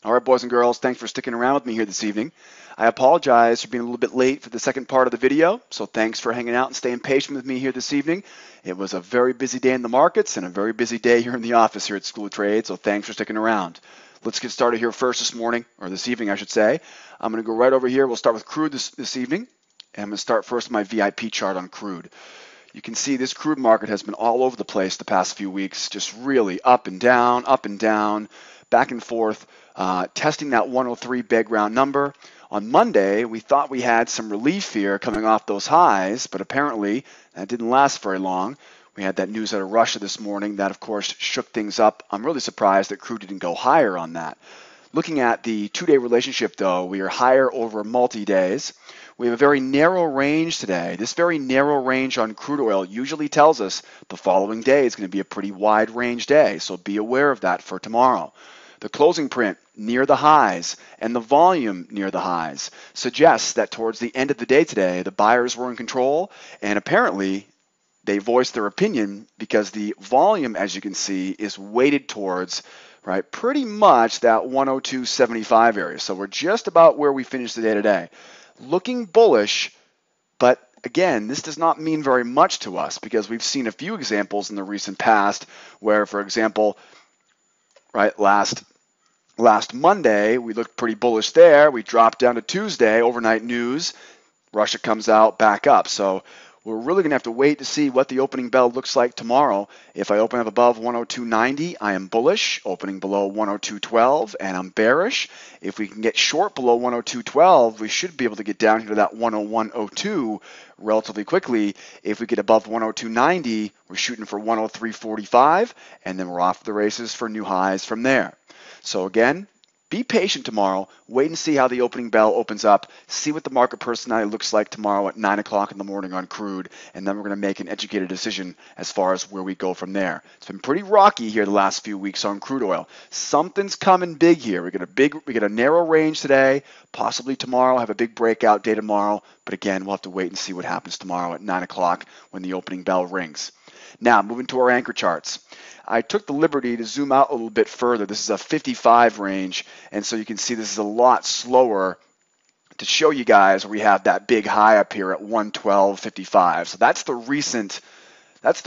All right, boys and girls, thanks for sticking around with me here this evening. I apologize for being a little bit late for the second part of the video, so thanks for hanging out and staying patient with me here this evening. It was a very busy day in the markets and a very busy day here in the office here at School of Trade, so thanks for sticking around. Let's get started here first this morning, or this evening, I should say. I'm going to go right over here. We'll start with crude this evening, and I'm going to start first with my VIP chart on crude. You can see this crude market has been all over the place the past few weeks, just really up and down, back and forth, testing that 103 background number. On Monday, we thought we had some relief here coming off those highs, but apparently that didn't last very long. We had that news out of Russia this morning that, of course, shook things up. I'm really surprised that crude didn't go higher on that. Looking at the two-day relationship, though, we are higher over multi-days. We have a very narrow range today. This very narrow range on crude oil usually tells us the following day is going to be a pretty wide range day, so be aware of that for tomorrow. The closing print near the highs and the volume near the highs suggests that towards the end of the day today, the buyers were in control, and apparently they voiced their opinion because the volume, as you can see, is weighted towards pretty much that 102.75 area. So we're just about where we finished the day today. Looking bullish, but again, this does not mean very much to us because we've seen a few examples in the recent past where, for example, last Monday, we looked pretty bullish there. We dropped down to Tuesday, overnight news. Russia comes out, back up. So we're really going to have to wait to see what the opening bell looks like tomorrow. If I open up above 102.90, I am bullish. Opening below 102.12, and I'm bearish. If we can get short below 102.12, we should be able to get down here to that 101.02 relatively quickly. If we get above 102.90, we're shooting for 103.45, and then we're off to the races for new highs from there. So again, be patient tomorrow. Wait and see how the opening bell opens up. See what the market personality looks like tomorrow at 9 o'clock in the morning on crude, and then we're going to make an educated decision as far as where we go from there. It's been pretty rocky here the last few weeks on crude oil. Something's coming big here. We get a narrow range today. Possibly tomorrow. Have a big breakout day tomorrow. But again, we'll have to wait and see what happens tomorrow at 9 o'clock when the opening bell rings. Now, moving to our anchor charts. I took the liberty to zoom out a little bit further. This is a 55 range, and so you can see this is a lot slower to show you guys where we have that big high up here at 112.55. So that's the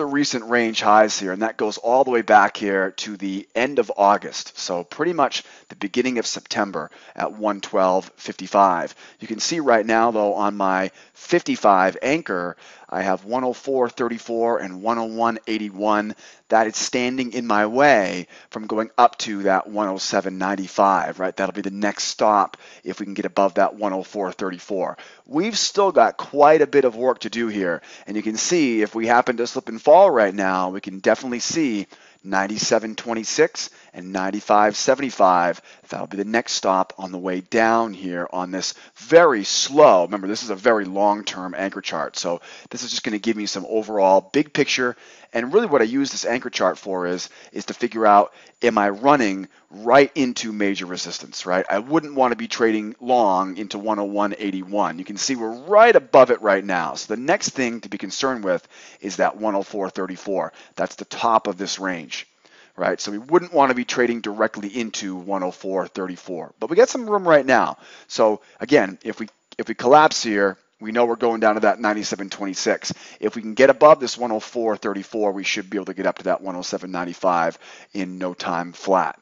recent range highs here, and that goes all the way back here to the end of August. So pretty much the beginning of September at 112.55. You can see right now, though, on my 55 anchor, I have 104.34 and 101.81. That is standing in my way from going up to that 107.95, right? That'll be the next stop if we can get above that 104.34. We've still got quite a bit of work to do here, and you can see if we happen to slip and fall right now, we can definitely see 97.26 and 95.75. That'll be the next stop on the way down here on this very slow. Remember, this is a very long-term anchor chart, so this is just going to give me some overall big picture. And really what I use this anchor chart for is to figure out, am I running right into major resistance, right? I wouldn't want to be trading long into 101.81. You can see we're right above it right now. So the next thing to be concerned with is that 104.34. That's the top of this range, right? So we wouldn't want to be trading directly into 104.34. But we got some room right now. So again, if we collapse here, we know we're going down to that 97.26. If we can get above this 104.34, we should be able to get up to that 107.95 in no time flat.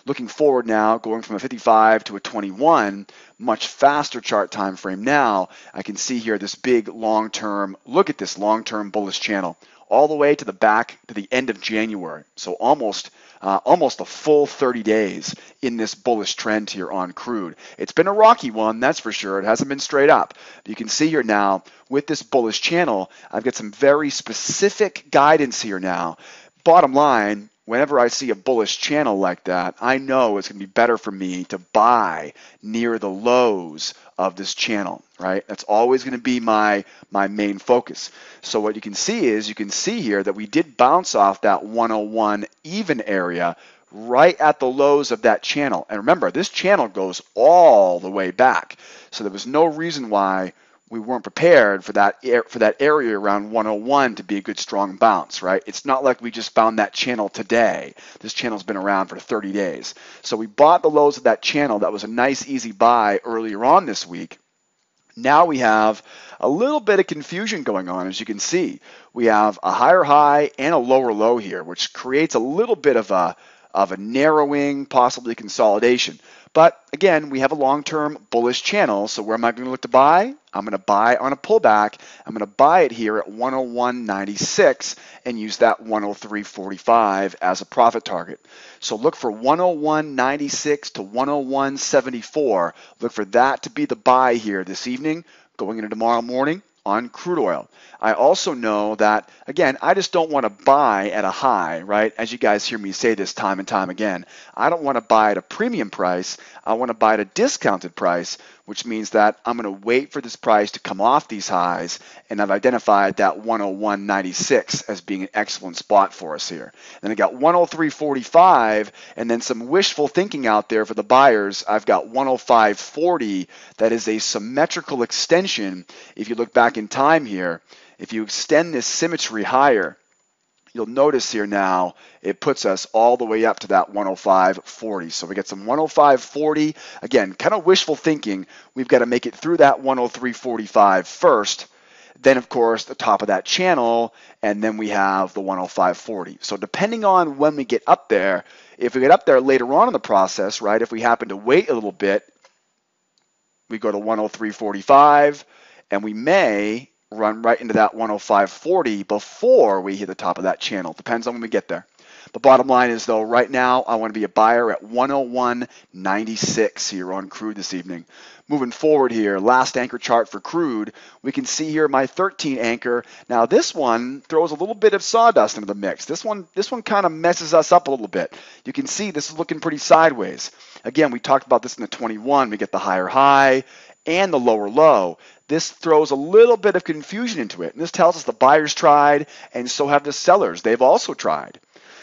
Looking forward now, going from a 55 to a 21, much faster chart time frame now, I can see here this big long-term, look at this long-term bullish channel all the way to the back to the end of January. So almost a full 30 days in this bullish trend here on crude. It's been a rocky one, that's for sure. It hasn't been straight up. But you can see here now with this bullish channel, I've got some very specific guidance here now. Bottom line, whenever I see a bullish channel like that, I know it's going to be better for me to buy near the lows of this channel, right? That's always going to be my main focus. So what you can see is, you can see here that we did bounce off that 101 even area right at the lows of that channel. And remember, this channel goes all the way back. So there was no reason why we weren't prepared for that area around 101 to be a good strong bounce, right? It's not like we just found that channel today. This channel's been around for 30 days. So we bought the lows of that channel. That was a nice easy buy earlier on this week. Now we have a little bit of confusion going on. As you can see, we have a higher high and a lower low here, which creates a little bit of a narrowing, possibly consolidation. But again, we have a long-term bullish channel. So where am I going to look to buy? I'm going to buy on a pullback. I'm going to buy it here at 101.96 and use that 103.45 as a profit target. So look for 101.96 to 101.74. Look for that to be the buy here this evening, going into tomorrow morning on crude oil. I also know that, again, I just don't want to buy at a high, right? As you guys hear me say this time and time again, I don't want to buy at a premium price. I want to buy at a discounted price, which means that I'm going to wait for this price to come off these highs, and I've identified that 101.96 as being an excellent spot for us here. Then I got 103.45, and then some wishful thinking out there for the buyers. I've got 105.40. That is a symmetrical extension. If you look back in time here, if you extend this symmetry higher, you'll notice here now it puts us all the way up to that 105.40. So we get some 105.40. Again, kind of wishful thinking. We've got to make it through that 103.45 first. Then, of course, the top of that channel, and then we have the 105.40. So depending on when we get up there, if we get up there later on in the process, right, if we happen to wait a little bit, we go to 103.45, and we may run right into that 105.40 before we hit the top of that channel. Depends on when we get there. The bottom line is, though, right now I want to be a buyer at 101.96 here on crude this evening. Moving forward here, last anchor chart for crude, we can see here my 13 anchor. Now this one throws a little bit of sawdust into the mix. This one kind of messes us up a little bit. You can see this is looking pretty sideways. Again, we talked about this in the 21. We get the higher high and the lower low. This throws a little bit of confusion into it. And this tells us the buyers tried, and so have the sellers. They've also tried.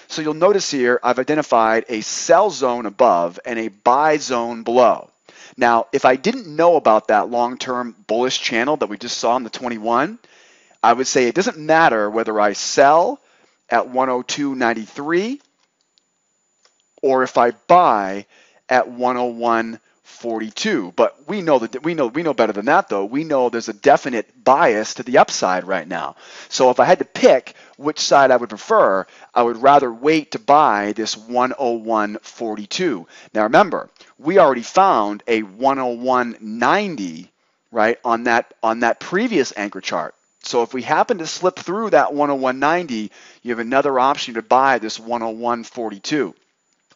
So you'll notice here I've identified a sell zone above and a buy zone below. Now, if I didn't know about that long-term bullish channel that we just saw in the 21, I would say it doesn't matter whether I sell at 102.93 or if I buy at 101.42. But we know better than that, though. We know there's a definite bias to the upside right now. So if I had to pick which side I would prefer, I would rather wait to buy this 101.42. Now remember, we already found a 101.90, right, on that previous anchor chart. So if we happen to slip through that 101.90, you have another option to buy this 101.42.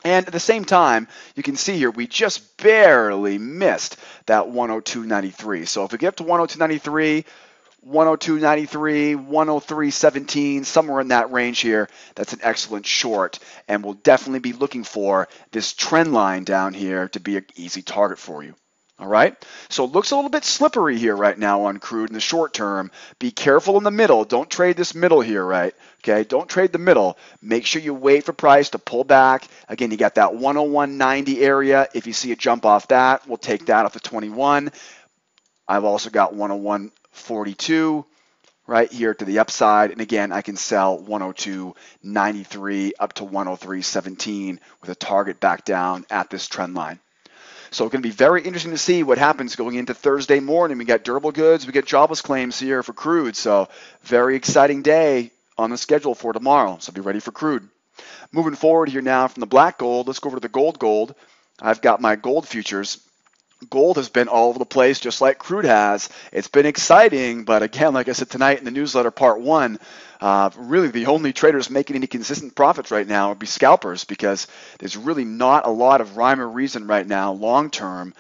And at the same time, you can see here we just barely missed that 102.93. So if we get up to 102.93, 102.93, 103.17, somewhere in that range here, that's an excellent short. And we'll definitely be looking for this trend line down here to be an easy target for you. All right, so it looks a little bit slippery here right now on crude in the short term. Be careful in the middle. Don't trade this middle here, right? Okay, don't trade the middle. Make sure you wait for price to pull back. Again, you got that 101.90 area. If you see a jump off that, we'll take that off the 21. I've also got 101.42 right here to the upside. And again, I can sell 102.93 up to 103.17 with a target back down at this trend line. So it's going to be very interesting to see what happens going into Thursday morning. We got durable goods, we get jobless claims here for crude. So very exciting day on the schedule for tomorrow. So be ready for crude. Moving forward here now from the black gold, let's go over to the gold. I've got my gold futures. Gold has been all over the place just like crude has. It's been exciting, but again, like I said tonight in the newsletter part 1, really the only traders making any consistent profits right now would be scalpers, because there's really not a lot of rhyme or reason right now long term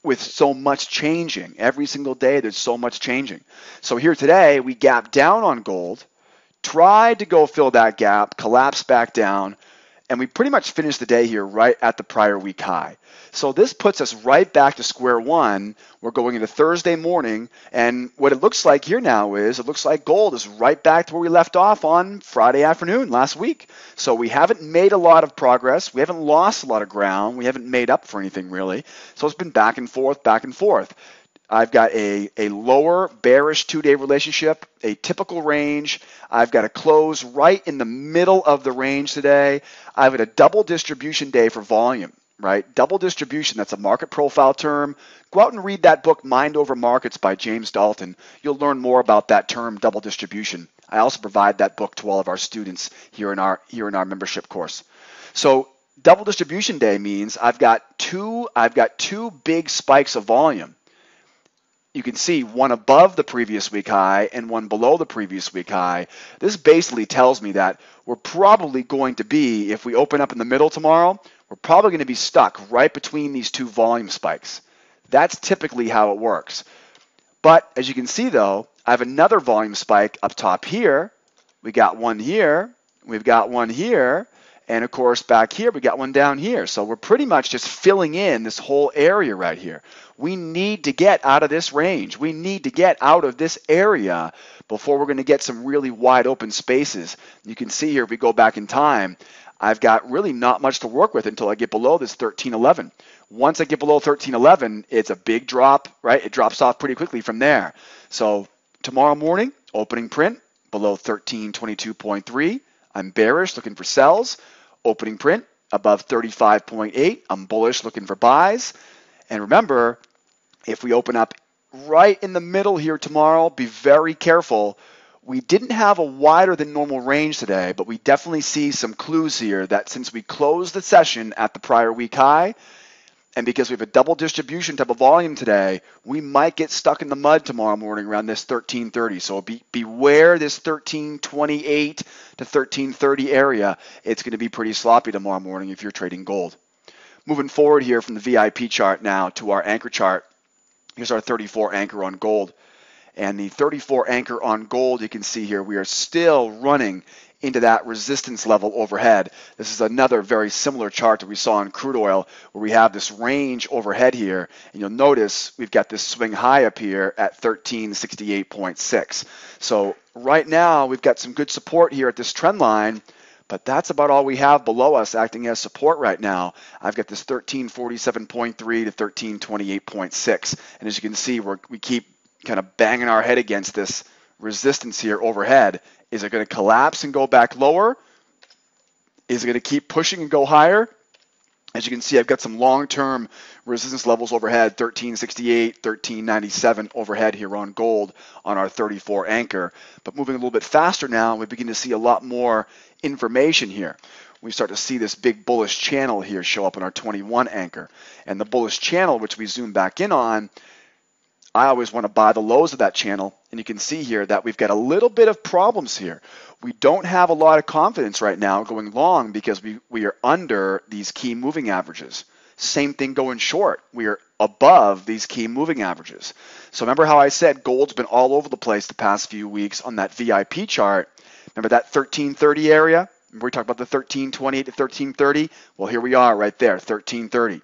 with so much changing. Every single day there's so much changing. So here today we gapped down on gold, tried to go fill that gap, collapsed back down, and we pretty much finished the day here right at the prior week high. So this puts us right back to square one. We're going into Thursday morning, and what it looks like here now is it looks like gold is right back to where we left off on Friday afternoon last week. So we haven't made a lot of progress. We haven't lost a lot of ground. We haven't made up for anything really. So it's been back and forth, back and forth. I've got a lower bearish 2-day relationship, a typical range. I've got a close right in the middle of the range today. I've got a double distribution day for volume, right? Double distribution, that's a market profile term. Go out and read that book, Mind Over Markets by James Dalton. You'll learn more about that term, double distribution. I also provide that book to all of our students here in our membership course. So double distribution day means I've got two big spikes of volume. You can see one above the previous week high and one below the previous week high. This basically tells me that we're probably going to be, if we open up in the middle tomorrow, we're probably going to be stuck right between these two volume spikes. That's typically how it works. But as you can see though, I have another volume spike up top here. We got one here. We've got one here. And of course, back here, we got one down here. So we're pretty much just filling in this whole area right here. We need to get out of this range. We need to get out of this area before we're going to get some really wide open spaces. You can see here, if we go back in time, I've got really not much to work with until I get below this 1311. Once I get below 1311, it's a big drop, right? It drops off pretty quickly from there. So tomorrow morning, opening print below 1322.3. I'm bearish, looking for sells. Opening print above 35.8. I'm bullish, looking for buys. And remember, if we open up right in the middle here tomorrow, be very careful. We didn't have a wider than normal range today, but we definitely see some clues here that since we closed the session at the prior week high, and because we have a double distribution type of volume today, we might get stuck in the mud tomorrow morning around this 1330. So beware this 1328 to 1330 area. It's going to be pretty sloppy tomorrow morning if you're trading gold. Moving forward here from the VIP chart now to our anchor chart. Here's our 34 anchor on gold. And the 34 anchor on gold, you can see here, we are still running into that resistance level overhead. This is another very similar chart that we saw in crude oil where we have this range overhead here. And you'll notice we've got this swing high up here at 1368.6. So right now we've got some good support here at this trend line, but that's about all we have below us acting as support right now. I've got this 1347.3 to 1328.6. And as you can see, we keep kind of banging our head against this resistance here overhead. Is it going to collapse and go back lower? Is it going to keep pushing and go higher? As you can see, I've got some long-term resistance levels overhead, 1368, 1397 overhead here on gold on our 34 anchor. But moving a little bit faster now, we begin to see a lot more information here. We start to see this big bullish channel here show up on our 21 anchor. And the bullish channel, which we zoom back in on, I always want to buy the lows of that channel, and you can see here that we've got a little bit of problems here. We don't have a lot of confidence right now going long because we are under these key moving averages. Same thing going short. We are above these key moving averages. So remember how I said gold's been all over the place the past few weeks on that VIP chart. Remember that 1330 area? Remember we talked about the 1328 to 1330? Well, here we are right there, 1330.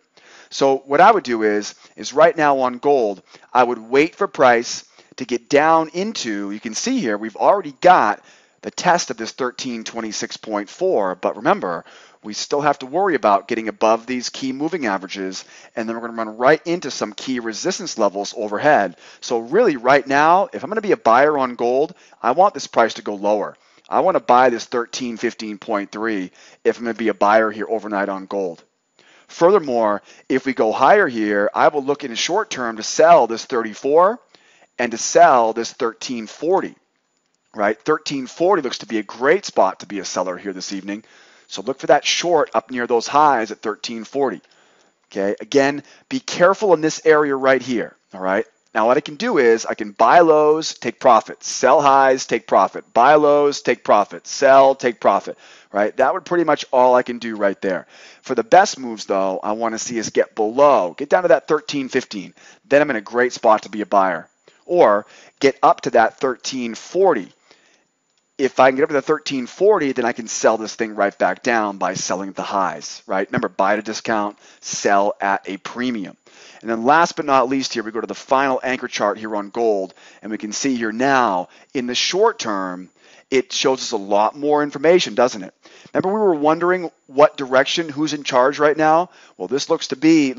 So what I would do is right now on gold, I would wait for price to get down into, you can see here, we've already got the test of this 1326.4, but remember, we still have to worry about getting above these key moving averages, and then we're going to run right into some key resistance levels overhead. So really right now, if I'm going to be a buyer on gold, I want this price to go lower. I want to buy this 1315.3 if I'm going to be a buyer here overnight on gold. Furthermore, if we go higher here, I will look in the short term to sell this 34 and to sell this 1340, right? 1340 looks to be a great spot to be a seller here this evening. So look for that short up near those highs at 1340. Okay, again, be careful in this area right here, all right? Now what I can do is I can buy lows, take profit, sell highs, take profit, buy lows, take profit, sell, take profit, right? That would pretty much all I can do right there. For the best moves though, I want to see us get below, get down to that 1315. Then I'm in a great spot to be a buyer. Or get up to that 1340. If I can get up to the 1340, then I can sell this thing right back down by selling the highs, right? Remember, buy at a discount, sell at a premium. And then last but not least here, we go to the final anchor chart here on gold, and we can see here now, in the short term, it shows us a lot more information, doesn't it? Remember we were wondering what direction, who's in charge right now? Well, this looks to me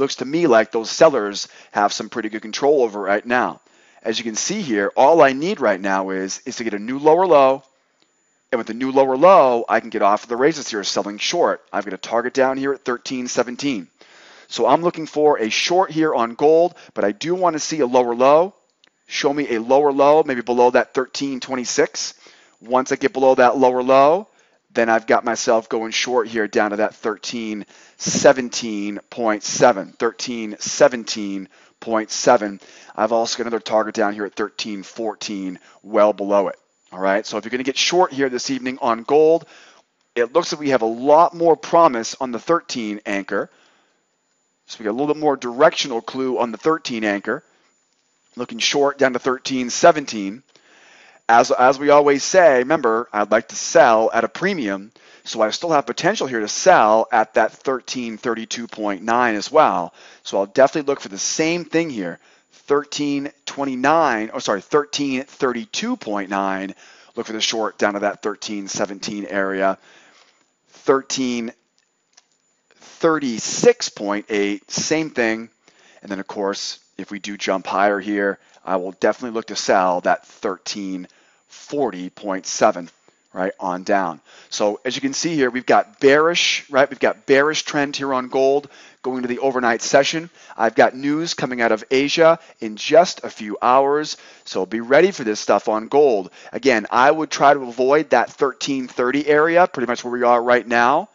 like those sellers have some pretty good control over it right now. As you can see here, all I need right now is to get a new lower low, and with the new lower low, I can get off of the races here selling short. I've got a target down here at 13.17. So I'm looking for a short here on gold, but I do want to see a lower low. Show me a lower low, maybe below that 13.26. Once I get below that lower low, then I've got myself going short here down to that 13.17.7. 13.17.7. I've also got another target down here at 13.14, well below it. All right, so if you're going to get short here this evening on gold, it looks like we have a lot more promise on the 13 anchor. So we got a little bit more directional clue on the 13 anchor. Looking short down to 13.17. As we always say, remember, I'd like to sell at a premium, so I still have potential here to sell at that 13.32.9 as well. So I'll definitely look for the same thing here, 13.32.9. Look for the short down to that 13.17 area, 13.36.8, same thing. And then of course, if we do jump higher here, I will definitely look to sell that 13.40.7 right on down. So as you can see here, we've got bearish, right? We've got bearish trend here on gold going to the overnight session. I've got news coming out of Asia in just a few hours. So be ready for this stuff on gold. Again, I would try to avoid that 13.30 area, pretty much where we are right now.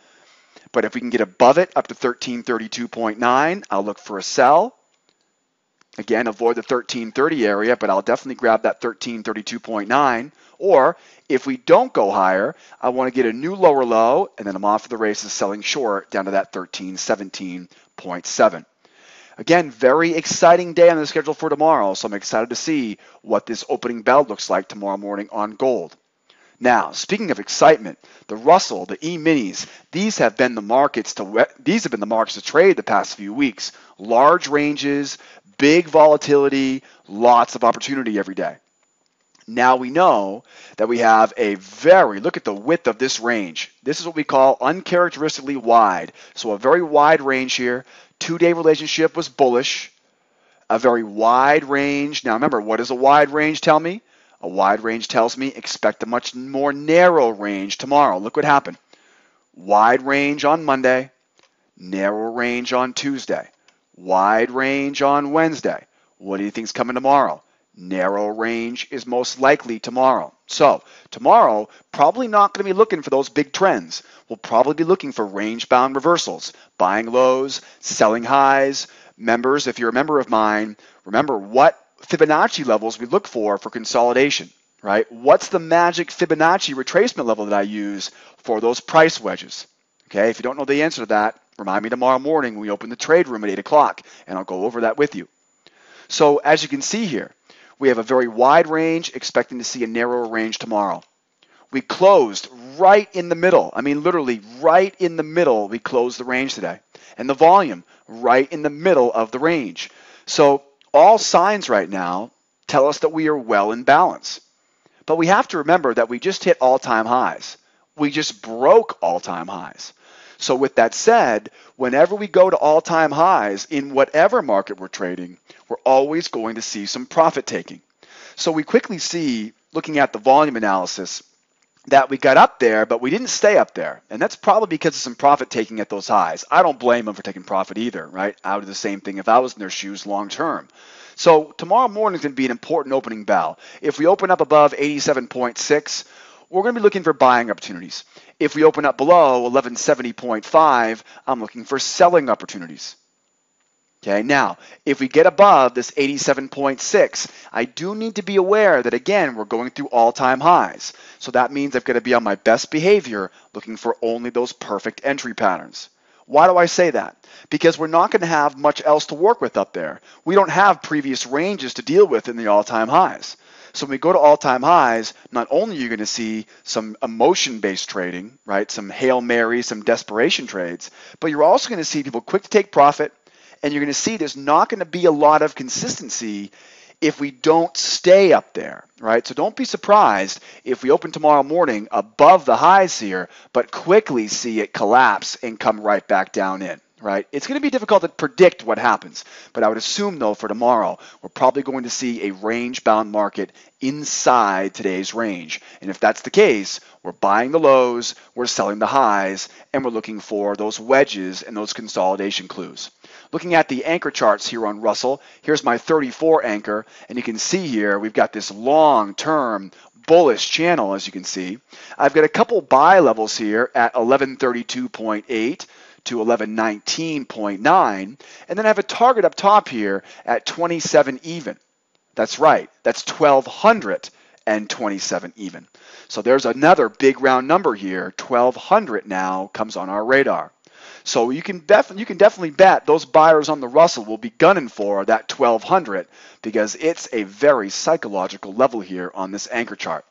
But if we can get above it up to 13.32.9, I'll look for a sell. Again, avoid the 13.30 area, but I'll definitely grab that 13.32.9. Or if we don't go higher, I want to get a new lower low, and then I'm off to the races selling short down to that 13.17.7. Again, very exciting day on the schedule for tomorrow, so I'm excited to see what this opening bell looks like tomorrow morning on gold. Now, speaking of excitement, the Russell, the E-minis, these have been the markets to trade the past few weeks. Large ranges, big volatility, lots of opportunity every day. Now we know that we have look at the width of this range. This is what we call uncharacteristically wide. So a very wide range here. 2-day relationship was bullish. A very wide range. Now remember, what does a wide range tell me? A wide range tells me expect a much more narrow range tomorrow. Look what happened. Wide range on Monday, narrow range on Tuesday, wide range on Wednesday. What do you think is coming tomorrow? Narrow range is most likely tomorrow. So tomorrow, probably not going to be looking for those big trends. We'll probably be looking for range-bound reversals, buying lows, selling highs. Members, if you're a member of mine, remember what Fibonacci levels we look for consolidation, right? What's the magic Fibonacci retracement level that I use for those price wedges? Okay, if you don't know the answer to that, remind me tomorrow morning when we open the trade room at 8 o'clock, and I'll go over that with you. So as you can see here, we have a very wide range, expecting to see a narrower range tomorrow. We closed right in the middle. I mean, literally right in the middle, we closed the range today. And the volume right in the middle of the range. So all signs right now tell us that we are well in balance. But we have to remember that we just hit all-time highs. We just broke all-time highs. So with that said, whenever we go to all-time highs in whatever market we're trading, we're always going to see some profit taking. So we quickly see, looking at the volume analysis, that we got up there, but we didn't stay up there. And that's probably because of some profit taking at those highs. I don't blame them for taking profit either, right? I would do the same thing if I was in their shoes long term. So tomorrow morning is going to be an important opening bell. If we open up above 87.6, we're going to be looking for buying opportunities. If we open up below 1170.5, I'm looking for selling opportunities. Okay, now, if we get above this 87.6, I do need to be aware that, again, we're going through all-time highs. So that means I've got to be on my best behavior, looking for only those perfect entry patterns. Why do I say that? Because we're not going to have much else to work with up there. We don't have previous ranges to deal with in the all-time highs. So when we go to all-time highs, not only are you going to see some emotion-based trading, right, some Hail Mary, some desperation trades, but you're also going to see people quick to take profit, and you're going to see there's not going to be a lot of consistency if we don't stay up there, right? So don't be surprised if we open tomorrow morning above the highs here, but quickly see it collapse and come right back down in, right? It's going to be difficult to predict what happens, but I would assume, though, for tomorrow, we're probably going to see a range-bound market inside today's range. And if that's the case, we're buying the lows, we're selling the highs, and we're looking for those wedges and those consolidation clues. Looking at the anchor charts here on Russell, here's my 34 anchor, and you can see here we've got this long-term bullish channel, as you can see. I've got a couple buy levels here at 1132.8 to 1119.9, and then I have a target up top here at 27 even. That's right, that's 1227 even. So there's another big round number here. 1200 now comes on our radar. So you can definitely bet those buyers on the Russell will be gunning for that 1200 because it's a very psychological level here on this anchor chart.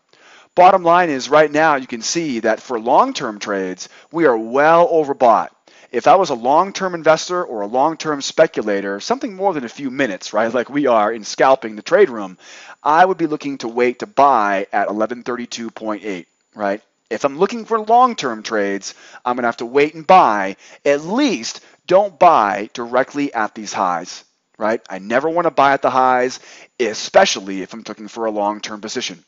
Bottom line is right now you can see that for long-term trades, we are well overbought. If I was a long-term investor or a long-term speculator, something more than a few minutes, right, like we are in scalping the trade room, I would be looking to wait to buy at 1132.8, right? If I'm looking for long-term trades, I'm going to have to wait and buy. At least don't buy directly at these highs, right? I never want to buy at the highs, especially if I'm looking for a long-term position.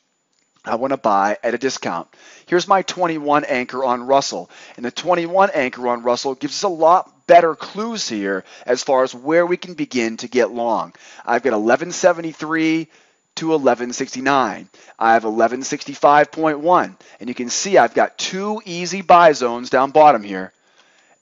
I want to buy at a discount. Here's my 21 anchor on Russell. And the 21 anchor on Russell gives us a lot better clues here as far as where we can begin to get long. I've got 1173 to 1169. I have 1165.1. And you can see I've got two easy buy zones down bottom here.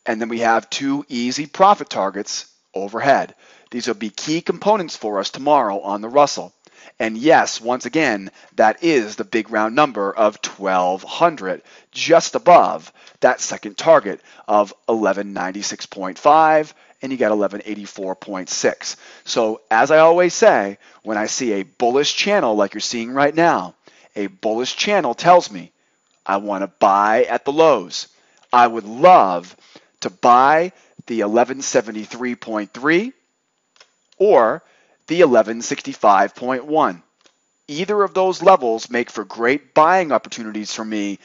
And then we have two easy profit targets overhead. These will be key components for us tomorrow on the Russell. And yes, once again, that is the big round number of 1200, just above that second target of 1196.5, and you got 1184.6. So as I always say, when I see a bullish channel like you're seeing right now, a bullish channel tells me I want to buy at the lows. I would love to buy the 1173.3 or the 1165.1. Either of those levels make for great buying opportunities for me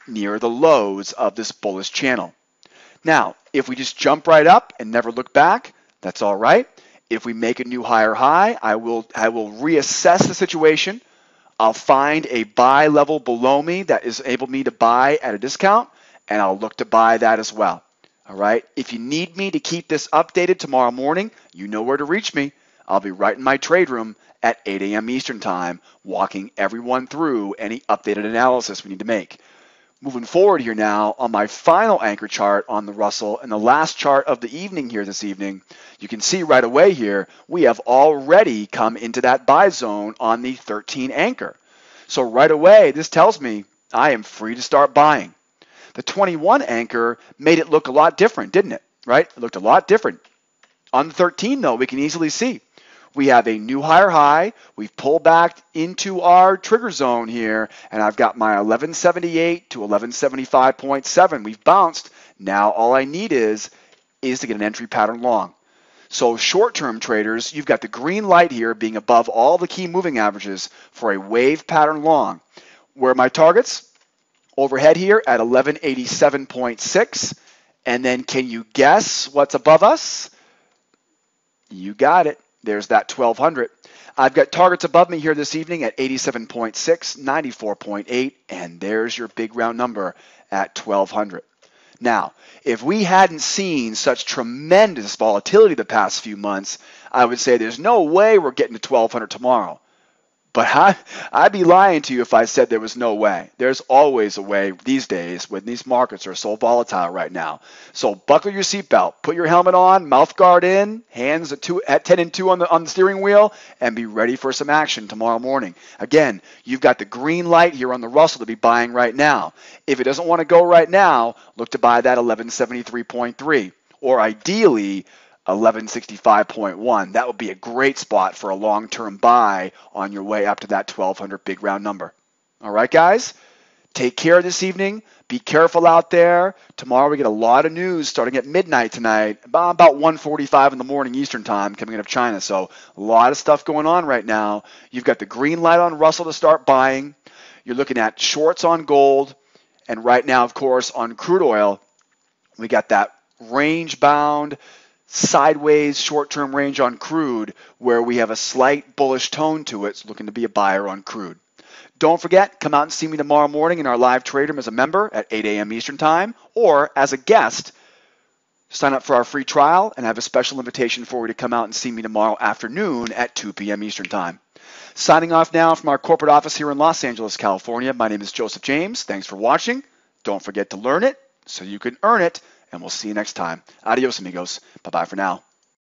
near the lows of this bullish channel. Now, if we just jump right up and never look back, that's all right. If we make a new higher high, I will reassess the situation. I'll find a buy level below me that is able me to buy at a discount, and I'll look to buy that as well. All right. If you need me to keep this updated tomorrow morning, you know where to reach me. I'll be right in my trade room at 8 a.m. Eastern Time, walking everyone through any updated analysis we need to make. Moving forward here now on my final anchor chart on the Russell and the last chart of the evening here this evening, you can see right away here we have already come into that buy zone on the 13 anchor. So right away, this tells me I am free to start buying. The 21 anchor made it look a lot different, didn't it? Right? It looked a lot different. On the 13, though, we can easily see we have a new higher high. We've pulled back into our trigger zone here, and I've got my 1178 to 1175.7. We've bounced. Now all I need is to get an entry pattern long. So short-term traders, you've got the green light here being above all the key moving averages for a wave pattern long. Where are my targets? Overhead here at 1187.6. And then can you guess what's above us? You got it. There's that 1200. I've got targets above me here this evening at 87.6, 94.8, and there's your big round number at 1200. Now, if we hadn't seen such tremendous volatility the past few months, I would say there's no way we're getting to 1200 tomorrow. But I'd be lying to you if I said there was no way. There's always a way these days when these markets are so volatile right now. So buckle your seatbelt, put your helmet on, mouth guard in, hands at 10 and 2 on the steering wheel, and be ready for some action tomorrow morning. Again, you've got the green light here on the Russell to be buying right now. If it doesn't want to go right now, look to buy that 1173.3, or ideally 1165.1. That would be a great spot for a long-term buy on your way up to that 1200 big round number. All right, guys? Take care this evening. Be careful out there. Tomorrow we get a lot of news starting at midnight tonight, about 1:45 in the morning Eastern time coming out of China. So a lot of stuff going on right now. You've got the green light on Russell to start buying. You're looking at shorts on gold. And right now, of course, on crude oil, we got that range-bound, sideways short-term range on crude where we have a slight bullish tone to it. So looking to be a buyer on crude. Don't forget, come out and see me tomorrow morning in our live trade room as a member at 8 a.m. Eastern Time, or as a guest, sign up for our free trial and have a special invitation for you to come out and see me tomorrow afternoon at 2 p.m. Eastern Time. Signing off now from our corporate office here in Los Angeles, California. My name is Joseph James. Thanks for watching. Don't forget to learn it so you can earn it, and we'll see you next time. Adios, amigos. Bye-bye for now.